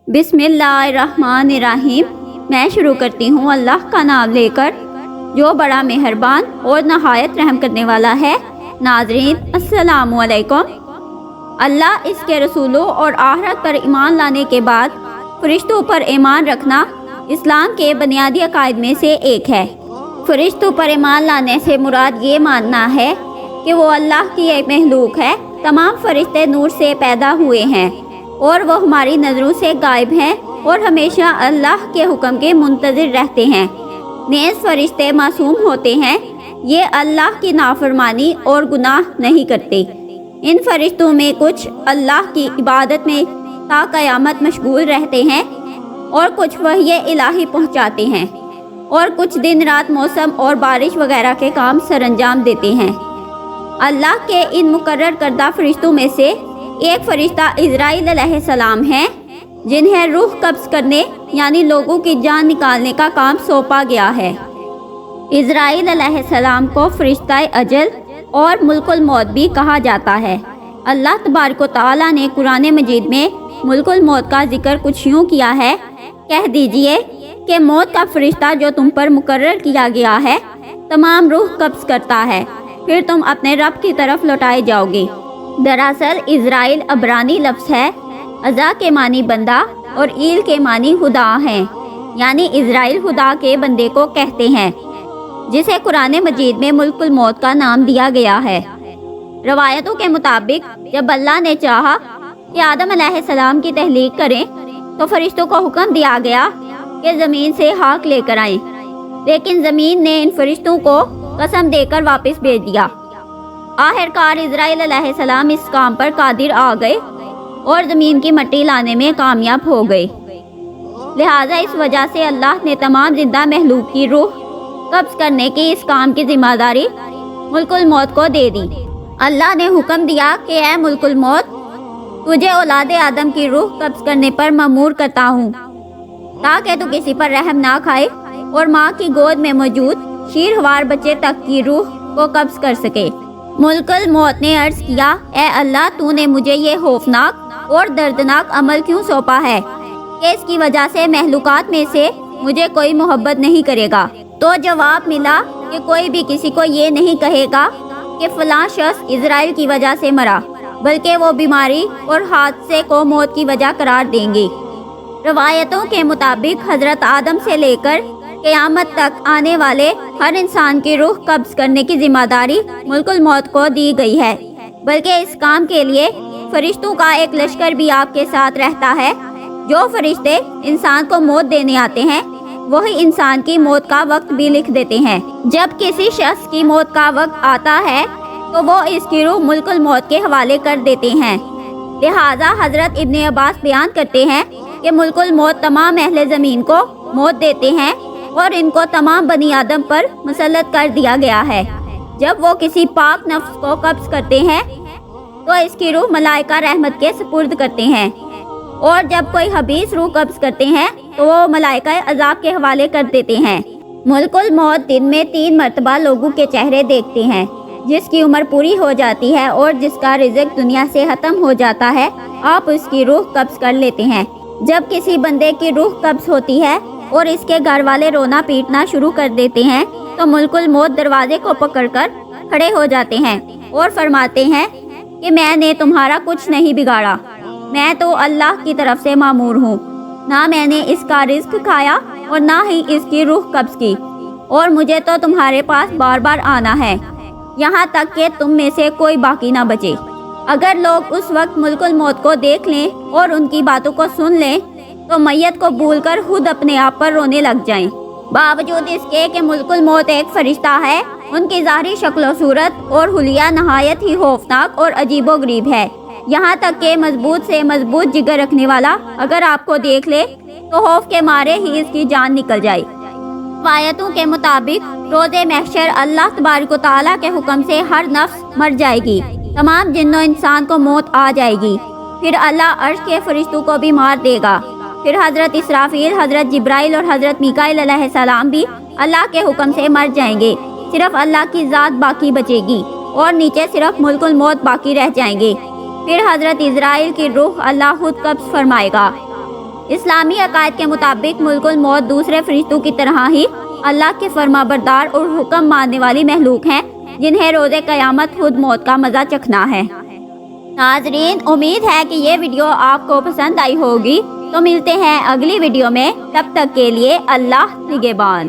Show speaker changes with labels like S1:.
S1: बिस्मिल्लाहिर्रहमानिर्रहीम। मैं शुरू करती हूँ अल्लाह का नाम लेकर जो बड़ा मेहरबान और नहायत रहम करने वाला है। नाज़रीन अस्सलामु अलैकुम। अल्लाह, इसके रसूलों और आखिरत पर ईमान लाने के बाद फरिश्तों पर ईमान रखना इस्लाम के बुनियादी अकायद में से एक है। फरिश्तों पर ईमान लाने से मुराद ये मानना है कि वो अल्लाह की एक मखलूक है। तमाम फरिश्ते नूर से पैदा हुए हैं और वो हमारी नज़रों से गायब हैं और हमेशा अल्लाह के हुक्म के मुंतज़िर रहते हैं। नेज़ फरिश्ते मासूम होते हैं, ये अल्लाह की नाफरमानी और गुनाह नहीं करते। इन फरिश्तों में कुछ अल्लाह की इबादत में ता क़यामत मशगूल रहते हैं और कुछ वही इलाही पहुँचाते हैं और कुछ दिन रात मौसम और बारिश वगैरह के काम सरअंजाम देते हैं। अल्लाह के इन मुकर्रर करदा फरिश्तों में से एक फरिश्ता इज़राइल अलैहिस्सलाम हैं, जिन्हें रूह कब्ज़ करने यानी लोगों की जान निकालने का काम सौंपा गया है। इज़राइल अलैहिस्सलाम को फरिश्ता अजल और मुल्कुल मौत भी कहा जाता है। अल्लाह तबारक व तआला ने कुरान मजीद में मुल्कुल मौत का जिक्र कुछ यूँ किया है, कह दीजिए कि मौत का फरिश्ता जो तुम पर मुकर्रर किया गया है तमाम रूह कब्ज़ करता है, फिर तुम अपने रब की तरफ लौटाए जाओगे। दरअसल इज़राइल अबरानी लफ्ज़ है, अज़ा के मानी बंदा और ईल के मानी खुदा हैं, यानी इज़राइल खुदा के बंदे को कहते हैं, जिसे कुरान मजीद में मुल्कुल मौत का नाम दिया गया है। रवायतों के मुताबिक जब अल्लाह ने चाहा कि आदम अलैहिस्सलाम की तहलीक करें तो फरिश्तों को हुक्म दिया गया कि ज़मीन से हाक लेकर आएं, लेकिन ज़मीन ने इन फरिश्तों को कसम देकर वापस भेज दिया। आखिरकार इज़राइल अलैहिस्सलाम इस काम पर कादिर आ गए और ज़मीन की मिट्टी लाने में कामयाब हो गए। लिहाजा इस वजह से अल्लाह ने तमाम जिंदा महलूक की रूह कब्ज़ करने की इस काम की जिम्मेदारी मुल्कुल मौत को दे दी। अल्लाह ने हुक्म दिया कि ऐ मुल्कुल मौत, तुझे औलाद आदम की रूह कब्ज़ करने पर मअमूर करता हूँ ताकि तू किसी पर रहम ना खाए और माँ की गोद में मौजूद शीरहवार बच्चे तक की रूह को कब्ज़ कर सके। मुल्कुल मौत ने अर्ज़ किया, ए अल्लाह, तूने मुझे ये खौफनाक और दर्दनाक अमल क्यों सौंपा है कि इसकी वजह से महलूकात में से मुझे कोई मोहब्बत नहीं करेगा। तो जवाब मिला कि कोई भी किसी को ये नहीं कहेगा कि फ़लाँ शख्स इज़राइल की वजह से मरा, बल्कि वो बीमारी और हादसे को मौत की वजह करार देंगे। रवायतों के मुताबिक हज़रत आदम से लेकर क़यामत तक आने वाले हर इंसान की रूह कब्ज़ करने की जिम्मेदारी मुल्कुल मौत को दी गई है, बल्कि इस काम के लिए फरिश्तों का एक लश्कर भी आपके साथ रहता है। जो फरिश्ते इंसान को मौत देने आते हैं वही इंसान की मौत का वक्त भी लिख देते हैं। जब किसी शख्स की मौत का वक्त आता है तो वो इसकी रूह मुल्कुल मौत के हवाले कर देते हैं। लिहाजा हज़रत इब्ने अब्बास बयान करते हैं कि मुल्कुल मौत तमाम अहले ज़मीन को मौत देते हैं और इनको तमाम बनी आदम पर मुसल्लत कर दिया गया है। जब वो किसी पाक नफ्स को कब्ज़ करते हैं तो इसकी रूह मलाइका रहमत के सुपुर्द करते हैं, और जब कोई हबीस रूह कब्ज़ करते हैं तो वो मलाइका अजाब के हवाले कर देते हैं। मुल्कुल मौत दिन में 3 मरतबा लोगों के चेहरे देखते हैं। जिसकी उम्र पूरी हो जाती है और जिसका रिज़्क दुनिया से ख़त्म हो जाता है, आप उसकी रूह कब्ज़ कर लेते हैं। जब किसी बंदे की रूह कब्ज़ होती है और इसके घर वाले रोना पीटना शुरू कर देते हैं तो मुल्कुल मौत दरवाजे को पकड़कर खड़े हो जाते हैं और फरमाते हैं कि मैंने तुम्हारा कुछ नहीं बिगाड़ा, मैं तो अल्लाह की तरफ से मामूर हूँ। ना मैंने इसका रिज़्क खाया और ना ही इसकी रूह कब्ज़ की, और मुझे तो तुम्हारे पास बार बार आना है, यहाँ तक कि तुम में से कोई बाकी ना बचे। अगर लोग उस वक्त मुल्कुल मौत को देख लें और उनकी बातों को सुन लें तो मैयत को भूलकर खुद अपने आप पर रोने लग जाएं। बावजूद इसके कि मुल्कुल मौत एक फरिश्ता है, उनकी ज़ाहिरी शक्ल सूरत और हुलिया नहायत ही खौफनाक और अजीबोगरीब है। यहाँ तक कि मजबूत से मजबूत जिगर रखने वाला अगर आपको देख ले तो खौफ के मारे ही इसकी जान निकल जाए। रवायतों के मुताबिक रोज़े महशर अल्लाह तबारक व तआला के हुक्म से हर नफ्स मर जाएगी, तमाम जिन्नो इंसान को मौत आ जाएगी। फिर अल्लाह अर्श के फरिश्तों को भी मार देगा। फिर हज़रत इसराफील, हज़रत जिब्राइल और हज़रत मीकाईल अलैहिस्सलाम भी अल्लाह के हुक्म से मर जाएंगे। सिर्फ अल्लाह की ज़ात बाकी बचेगी और नीचे सिर्फ मुल्कुल मौत बाकी रह जाएंगे। फिर हज़रत इज़राइल की रूह अल्लाह खुद कब्ज़ फरमाएगा। اسلامی عقائد کے مطابق ملک الموت دوسرے فرشتوں کی طرح ہی اللہ کے فرما بردار اور حکم ماننے والی مخلوق ہیں جنہیں روز قیامت خود موت کا مزہ چکھنا ہے۔ ناظرین، امید ہے کہ یہ ویڈیو آپ کو پسند آئی ہوگی، تو ملتے ہیں اگلی ویڈیو میں، تب تک کے لیے اللہ نگہبان۔